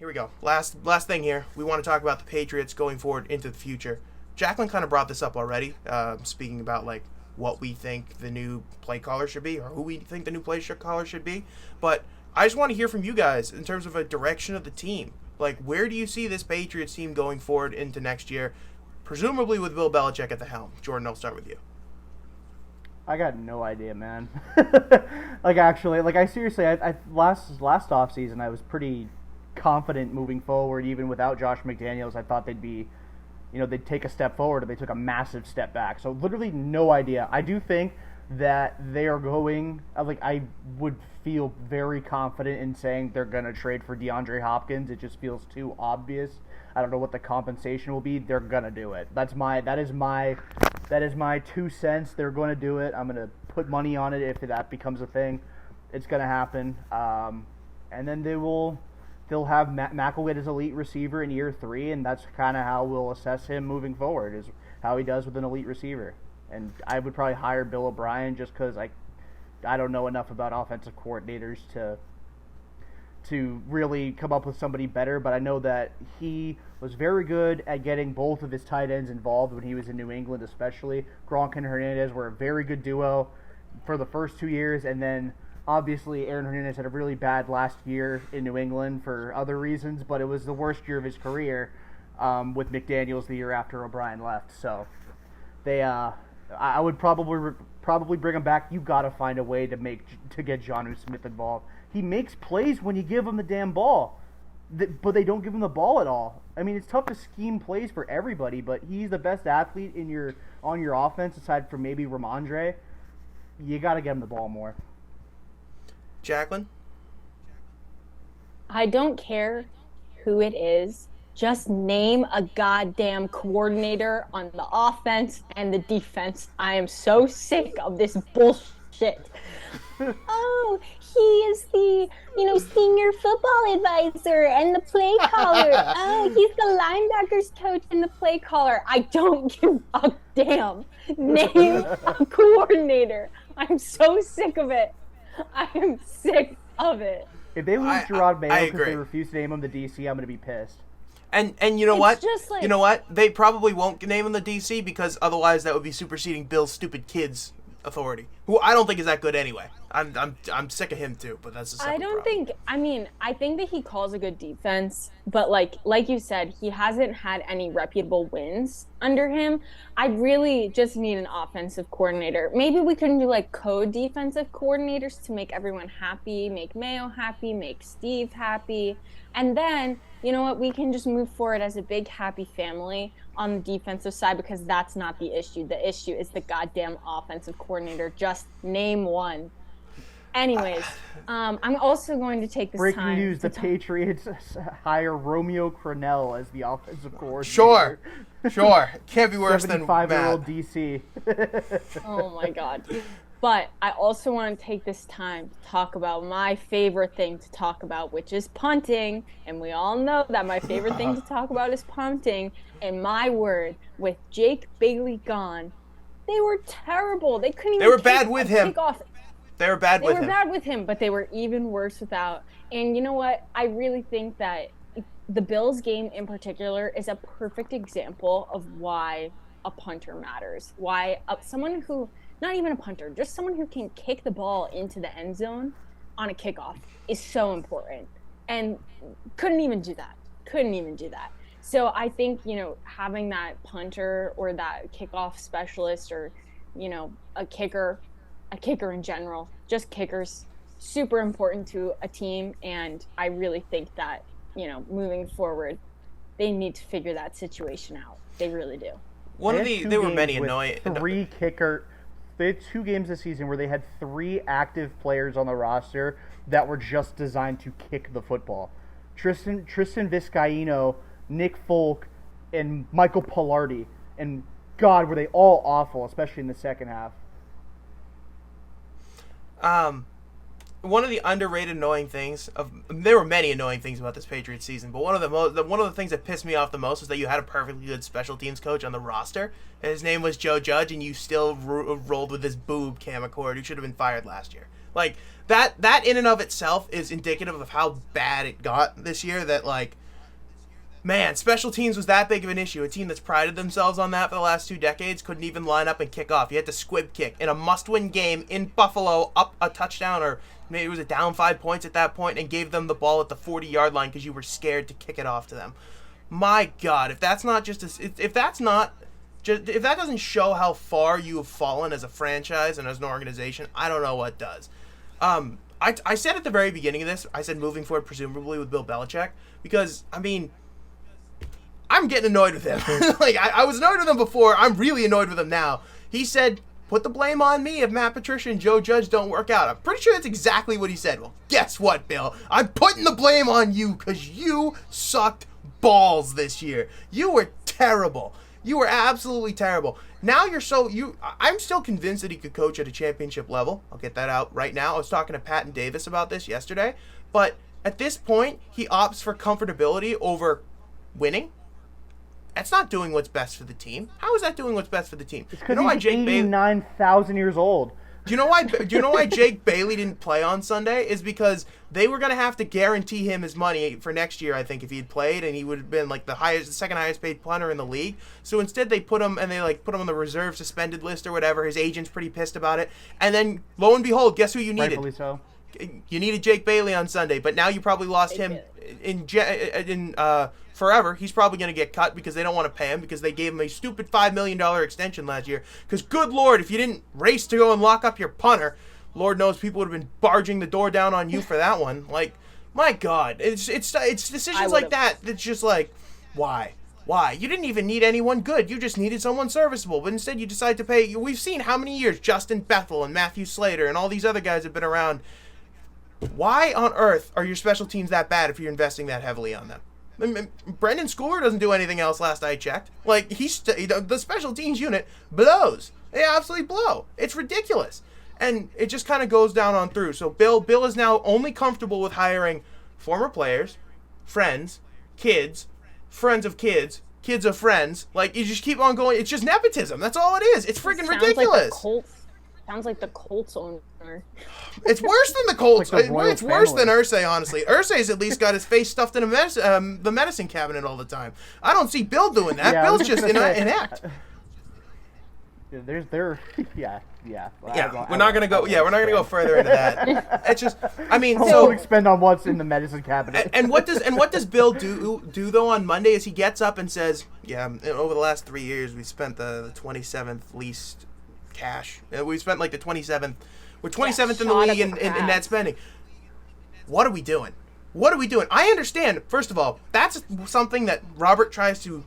here we go. Last thing here. We want to talk about the Patriots going forward into the future. Jaclyn kind of brought this up already, speaking about like what we think the new play caller should be, or who we think the new play caller should be. But I just want to hear from you guys in terms of a direction of the team. Like, where do you see this Patriots team going forward into next year, presumably with Bill Belichick at the helm? Jordan, I'll start with you. I got no idea, man. I seriously, I last offseason, I was pretty confident moving forward, even without Josh McDaniels. I thought they'd take a step forward, and they took a massive step back. So literally no idea. I do think that they are going, I would feel very confident in saying they're going to trade for DeAndre Hopkins. It just feels too obvious. I don't know what the compensation will be. They're going to do it. That is my 2 cents. They're going to do it. I'm going to put money on it if that becomes a thing. It's going to happen. And then they'll have McElwain as elite receiver in year 3, and that's kind of how we'll assess him moving forward, is how he does with an elite receiver. And I would probably hire Bill O'Brien just because I don't know enough about offensive coordinators to really come up with somebody better, but I know that he was very good at getting both of his tight ends involved when he was in New England, especially. Gronk and Hernandez were a very good duo for the first 2 years, and then obviously Aaron Hernandez had a really bad last year in New England for other reasons, but it was the worst year of his career with McDaniels the year after O'Brien left. So I would probably bring him back. You got to find a way to get Jonnu Smith involved. He makes plays when you give him the damn ball, but they don't give him the ball at all. I mean, it's tough to scheme plays for everybody, but he's the best athlete on your offense aside from maybe Ramondre. You got to get him the ball more. Jaclyn? I don't care who it is. Just name a goddamn coordinator on the offense and the defense. I am so sick of this bullshit. Oh, he is the, senior football advisor and the play caller. Oh, he's the linebackers coach and the play caller. I don't give a damn. Name a coordinator. I'm so sick of it. I am sick of it. If they lose Gerard Mayo because they refuse to name him the DC, I'm going to be pissed. And you know what? You know what? They probably won't name him the DC because otherwise that would be superseding Bill's stupid kids authority, who I don't think is that good anyway. I'm sick of him too, but that's a separate problem. I think that he calls a good defense, but like you said, he hasn't had any reputable wins under him. I really just need an offensive coordinator. Maybe we can do co-defensive coordinators to make everyone happy, make Mayo happy, make Steve happy, and then you know what, we can just move forward as a big happy family on the defensive side, because that's not the issue. The issue is the goddamn offensive coordinator. Just name one. Anyways, I'm also going to take this Breaking time. Breaking news, the Patriots hire Romeo Crennel as the offensive Sure. coordinator. Can't be worse than 75-year-old DC. Oh my God. But I also want to take this time to talk about my favorite thing to talk about, which is punting. And we all know that my favorite thing to talk about is punting. And my word, with Jake Bailey gone, they were terrible. They couldn't even. They were bad with him. They were bad with him, but they were even worse without. And you know what? I really think that the Bills game in particular is a perfect example of why a punter matters. Why someone who, not even a punter, just someone who can kick the ball into the end zone on a kickoff is so important. And couldn't even do that. So I think, having that punter or that kickoff specialist or, a kicker in general, just kickers, super important to a team. And I really think that, moving forward, they need to figure that situation out. They really do. There were many annoying. They had 2 games this season where they had 3 active players on the roster that were just designed to kick the football. Tristan Vizcaino, Nick Folk, and Michael Pilardi. And God, were they all awful, especially in the second half. one of the underrated annoying things there were many annoying things about this Patriots season, but one of the things that pissed me off the most was that you had a perfectly good special teams coach on the roster, and his name was Joe Judge, and you still rolled with this boob Cam Accord who should have been fired last year. Like that in and of itself is indicative of how bad it got this year. That like, man, special teams was that big of an issue. A team that's prided themselves on that for the last 2 decades couldn't even line up and kick off. You had to squib kick in a must-win game in Buffalo, up a touchdown, or maybe it was a down 5 points at that point, and gave them the ball at the 40-yard line because you were scared to kick it off to them. My God, if that doesn't show how far you have fallen as a franchise and as an organization, I don't know what does. I said at the very beginning of this, I said moving forward presumably with Bill Belichick, because, I mean, I'm getting annoyed with him. Like, I was annoyed with him before. I'm really annoyed with him now. He said, put the blame on me if Matt Patricia and Joe Judge don't work out. I'm pretty sure that's exactly what he said. Well, guess what, Bill? I'm putting the blame on you because you sucked balls this year. You were terrible. You were absolutely terrible. Now I'm still convinced that he could coach at a championship level. I'll get that out right now. I was talking to Patton Davis about this yesterday. But at this point, he opts for comfortability over winning. That's not doing what's best for the team. How is that doing what's best for the team? It's because he's 89,000 years old. Do you know why Jake Bailey didn't play on Sunday? Is because they were going to have to guarantee him his money for next year, I think, if he had played, and he would have been like the second highest paid punter in the league. So instead they put him on the reserve suspended list or whatever. His agent's pretty pissed about it. And then lo and behold, guess who you needed? Rightfully so. You needed Jake Bailey on Sunday, but now you probably lost him in forever. He's probably going to get cut because they don't want to pay him because they gave him a stupid $5 million extension last year. Because good Lord, if you didn't race to go and lock up your punter, Lord knows people would have been barging the door down on you for that one. Like, my God, it's decisions like that that's just like, why? Why? You didn't even need anyone good. You just needed someone serviceable. But instead you decide to pay. We've seen how many years Justin Bethel and Matthew Slater and all these other guys have been around. Why on earth are your special teams that bad if you're investing that heavily on them? I mean, Brendan Schooler doesn't do anything else last I checked. Like, the special teams unit blows. They absolutely blow. It's ridiculous. And it just kind of goes down on through. So Bill is now only comfortable with hiring former players, friends, kids, friends of kids, kids of friends. Like, you just keep on going. It's just nepotism. That's all it is. It's freaking ridiculous. Sounds like the Colts owner. It's worse than the Colts. Like the it's worse than Irsay, honestly. Irsay's at least got his face stuffed in the medicine cabinet all the time. I don't see Bill doing that. Yeah, Bill's just inept. We're not gonna go further into that. It's just, I mean, so expend on what's in the medicine cabinet. And what does Bill do though on Monday? Is he gets up and says, "Yeah, over the last 3 years, we spent the 27th least cash. We spent like the 27th. We're 27th in the league in net spending. What are we doing? What are we doing? I understand. First of all, that's something that Robert tries to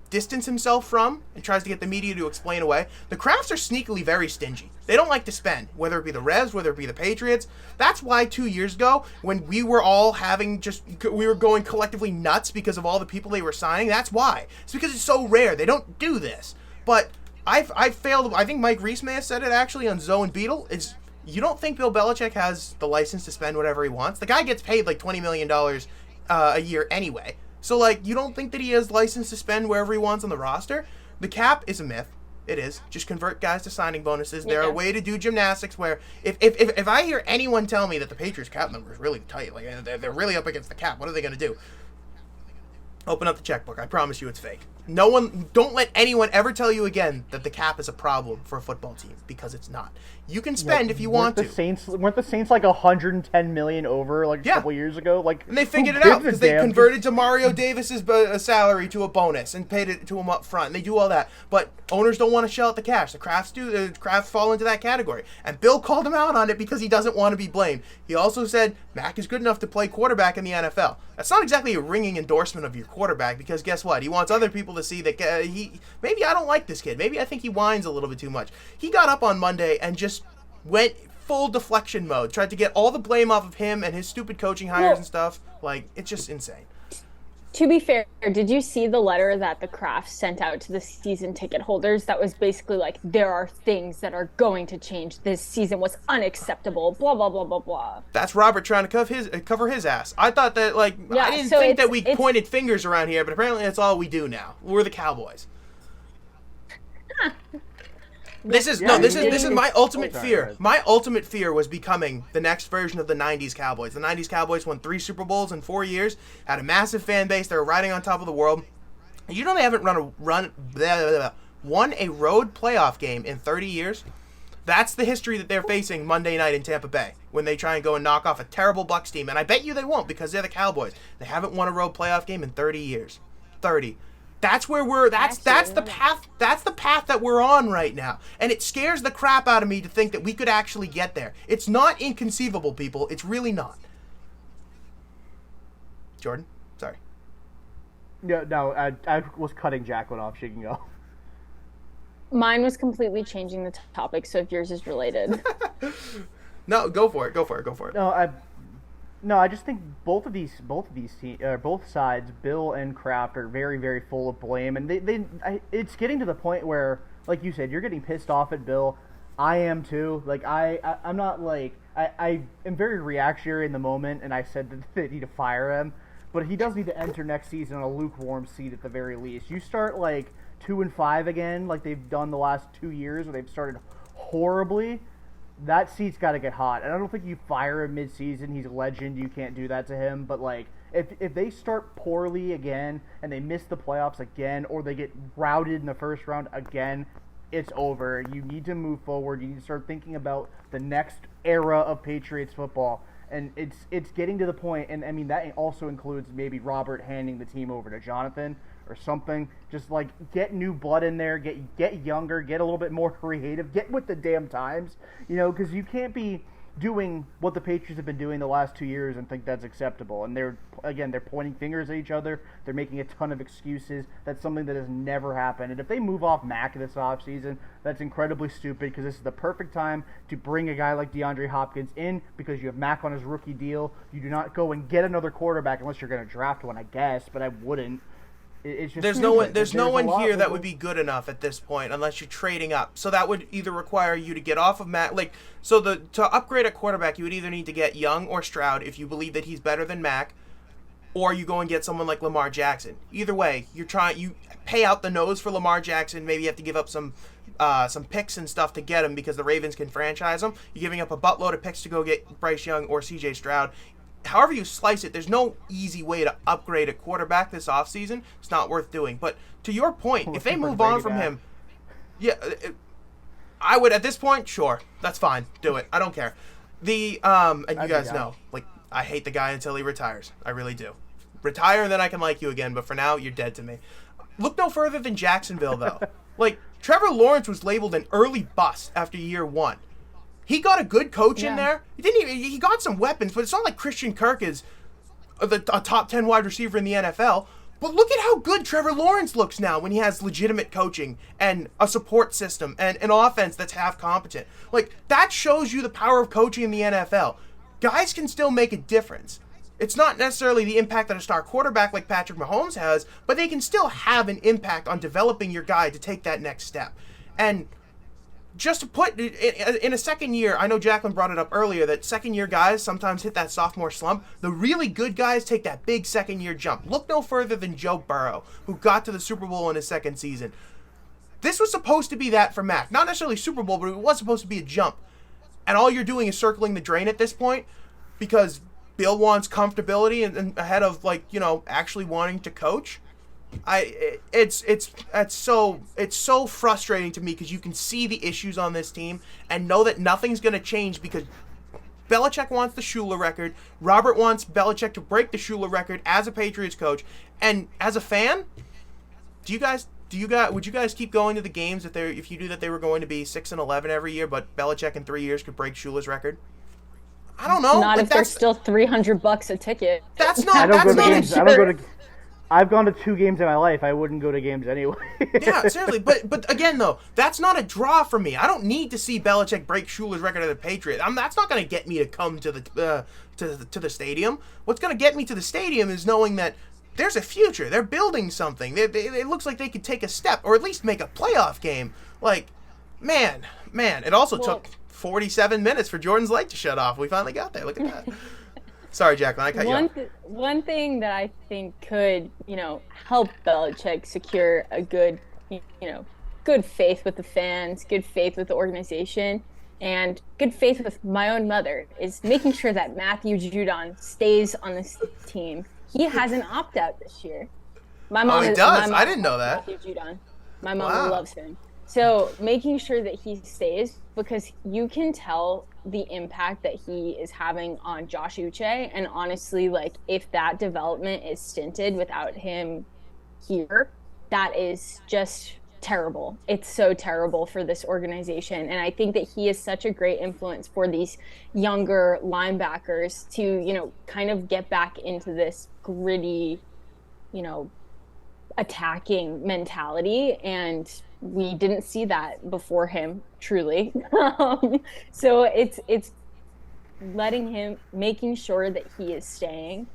distance himself from and tries to get the media to explain away. The Crafts are sneakily very stingy. They don't like to spend, whether it be the Revs, whether it be the Patriots. That's why 2 years ago, when we were all we were going collectively nuts because of all the people they were signing, that's why. It's because it's so rare. They don't do this. But I failed. I think Mike Reese may have said it actually on Zoe and Beetle. You don't think Bill Belichick has the license to spend whatever he wants? The guy gets paid like $20 million a year anyway. So, like, you don't think that he has license to spend wherever he wants on the roster? The cap is a myth. It is. Just convert guys to signing bonuses. They're a way to do gymnastics where if I hear anyone tell me that the Patriots cap number is really tight, like they're really up against the cap, what are they going to do? Open up the checkbook. I promise you it's fake. Don't let anyone ever tell you again that the cap is a problem for a football team, because it's not. You can spend if you want to. Weren't the Saints like 110 million over like a couple years ago? Like, and they figured it out because they converted Demario Davis's salary to a bonus and paid it to him up front. And they do all that, but owners don't want to shell out the cash. The Crafts do. The Crafts fall into that category, and Bill called him out on it because he doesn't want to be blamed. He also said Mac is good enough to play quarterback in the NFL. That's not exactly a ringing endorsement of your quarterback, because guess what? He wants other people to see that maybe I don't like this kid. Maybe I think he whines a little bit too much. He got up on Monday and just went full deflection mode. Tried to get all the blame off of him and his stupid coaching hires and stuff. Like, it's just insane. To be fair, did you see the letter that the Kraft sent out to the season ticket holders that was basically like, there are things that are going to change. This season was unacceptable, blah, blah, blah, blah, blah. That's Robert trying to cover his ass. I thought that, like, Yeah, I didn't so think that we it's pointed fingers around here, but apparently that's all we do now. We're the Cowboys. This is my ultimate fear. My ultimate fear was becoming the next version of the 90s Cowboys. The 90s Cowboys won 3 Super Bowls in 4 years, had a massive fan base, they were riding on top of the world. You know they haven't won a road playoff game in 30 years? That's the history that they're facing Monday night in Tampa Bay when they try and go and knock off a terrible Bucks team. And I bet you they won't because they're the Cowboys. They haven't won a road playoff game in 30 years. 30. That's where we're that's the path that we're on right now. And it scares the crap out of me to think that we could actually get there. It's not inconceivable, people. It's really not. Jordan, sorry. No, I was cutting Jaclyn off. She can go. Mine was completely changing the topic, so if yours is related. No, go for it. No, I just think both sides, Bill and Kraft, are very, very full of blame, and it's getting to the point where, like you said, you're getting pissed off at Bill. I am too. Like I'm not like I am very reactionary in the moment, and I said that they need to fire him, but he does need to enter next season on a lukewarm seat at the very least. You start like 2-5 again, like they've done the last 2 years, where they've started horribly. That seat's got to get hot. And I don't think you fire him mid-season. He's a legend. You can't do that to him. But, like, if they start poorly again and they miss the playoffs again or they get routed in the first round again, it's over. You need to move forward. You need to start thinking about the next era of Patriots football. And it's getting to the point, and I mean, that also includes maybe Robert handing the team over to Jonathan or something. Just like get new blood in there, get younger, get a little bit more creative, get with the damn times, because you can't be doing what the Patriots have been doing the last 2 years and think that's acceptable. And they're pointing fingers at each other. They're making a ton of excuses. That's something that has never happened. And if they move off Mac this offseason, that's incredibly stupid because this is the perfect time to bring a guy like DeAndre Hopkins in because you have Mac on his rookie deal. You do not go and get another quarterback unless you're going to draft one, I guess, but I wouldn't. It's just there's no one here that would be good enough at this point unless you're trading up. So that would either require you to get off of Mac. To upgrade a quarterback, you would either need to get Young or Stroud if you believe that he's better than Mac, or you go and get someone like Lamar Jackson. Either way, you pay out the nose for Lamar Jackson. Maybe you have to give up some picks and stuff to get him because the Ravens can franchise him. You're giving up a buttload of picks to go get Bryce Young or C.J. Stroud. However you slice it, there's no easy way to upgrade a quarterback this offseason. It's not worth doing. But to your point, if they move on from him, I would at this point, sure, that's fine. Do it. I don't care. And you guys know, like, I hate the guy until he retires. I really do. Retire and then I can like you again, but for now, you're dead to me. Look no further than Jacksonville, though. Like, Trevor Lawrence was labeled an early bust after year 1. He got a good coach in there. He got some weapons, but it's not like Christian Kirk is a top 10 wide receiver in the NFL. But look at how good Trevor Lawrence looks now when he has legitimate coaching and a support system and an offense that's half competent. Like, that shows you the power of coaching in the NFL. Guys can still make a difference. It's not necessarily the impact that a star quarterback like Patrick Mahomes has, but they can still have an impact on developing your guy to take that next step. And just to put in a second year, I know Jaclyn brought it up earlier that second year guys sometimes hit that sophomore slump. The really good guys take that big second year jump. Look no further than Joe Burrow, who got to the Super Bowl in his second season. This was supposed to be that for Mac. Not necessarily Super Bowl, but it was supposed to be a jump. And all you're doing is circling the drain at this point because Bill wants comfortability and ahead of actually wanting to coach. It's so frustrating to me because you can see the issues on this team and know that nothing's going to change because Belichick wants the Shula record. Robert wants Belichick to break the Shula record as a Patriots coach. And as a fan, would you guys keep going to the games if you knew that they were going to be 6-11 every year, but Belichick in 3 years could break Shula's record? I don't know. Not if they're still $300 a ticket. That's not. I don't go to. I've gone to 2 games in my life. I wouldn't go to games anyway. Yeah, seriously. But again, though, that's not a draw for me. I don't need to see Belichick break Shula's record of the Patriots. That's not going to get me to come to the stadium. What's going to get me to the stadium is knowing that there's a future. They're building something. It looks like they could take a step or at least make a playoff game. Like, man, it also took 47 minutes for Jordan's light to shut off. We finally got there. Look at that. Sorry, Jaclyn, I cut you off. One thing that I think could, help Belichick secure a good, good faith with the fans, good faith with the organization, and good faith with my own mother is making sure that Matthew Judon stays on this team. He has an opt-out this year. My mom he does? I didn't know that. Matthew Judon. My mom loves him. So making sure that he stays, because you can tell the impact that he is having on Josh Uche. And honestly, if that development is stinted without him here, that is just terrible. It's so terrible for this organization. And I think that he is such a great influence for these younger linebackers to, kind of get back into this gritty, attacking mentality. And we didn't see that before him, truly. So it's making sure that he is staying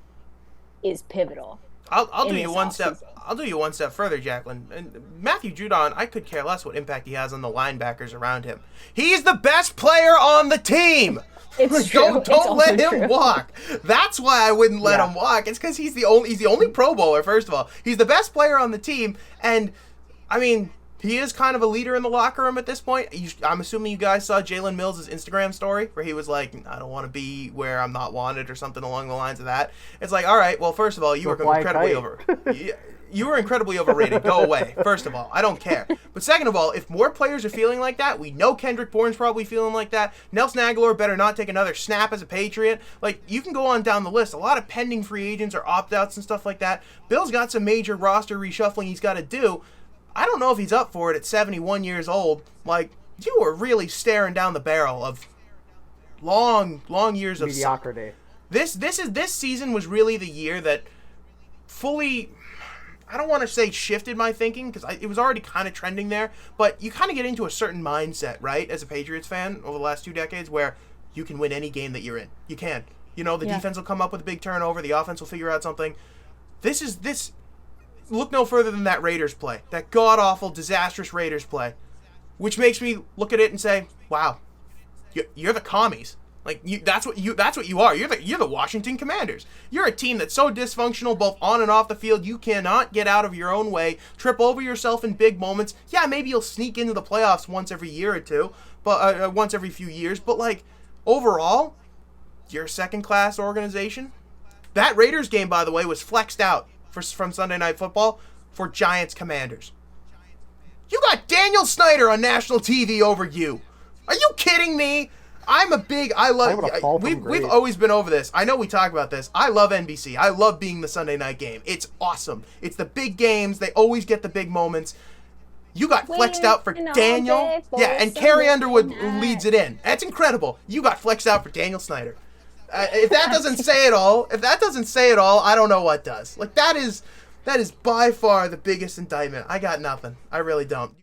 is pivotal. I'll do you one step. I'll do you one step further, Jaclyn. And Matthew Judon, I could care less what impact he has on the linebackers around him. He's the best player on the team. It's true. Don't let him walk. That's why I wouldn't let him walk. It's because he's the only Pro Bowler. First of all, he's the best player on the team, and I mean, he is kind of a leader in the locker room at this point. I'm assuming you guys saw Jalen Mills' Instagram story where he was like, I don't want to be where I'm not wanted or something along the lines of that. It's like, all right, well, first of all, you were incredibly overrated. Go away. First of all, I don't care. But second of all, if more players are feeling like that, we know Kendrick Bourne's probably feeling like that. Nelson Aguilar better not take another snap as a Patriot. Like, you can go on down the list. A lot of pending free agents or opt-outs and stuff like that. Bill's got some major roster reshuffling he's got to do. I don't know if he's up for it at 71 years old. Like, you were really staring down the barrel of long years of mediocrity. This season was really the year that fully, I don't want to say shifted my thinking, because it was already kind of trending there, but you kind of get into a certain mindset, right, as a Patriots fan over the last 2 decades, where you can win any game that you're in. You can. The defense will come up with a big turnover, the offense will figure out something. Look no further than that Raiders play, that god-awful, disastrous Raiders play, which makes me look at it and say, wow, you're the commies. Like, that's what you are. You're the Washington Commanders. You're a team that's so dysfunctional both on and off the field, you cannot get out of your own way, trip over yourself in big moments. Yeah, maybe you'll sneak into the playoffs once every year or two, but once every few years, but like, overall, you're a second-class organization. That Raiders game, by the way, was flexed out from Sunday Night Football for Giants-Commanders. You got Daniel Snyder on national TV over you. Are you kidding me? We've always been over this. I know we talk about this. I love NBC. I love being the Sunday night game. It's awesome. It's the big games. They always get the big moments. You got flexed out for Daniel. Yeah, and Carrie Underwood leads it in. That's incredible. You got flexed out for Daniel Snyder. If that doesn't say it all, I don't know what does. Like, that is by far the biggest indictment. I got nothing. I really don't.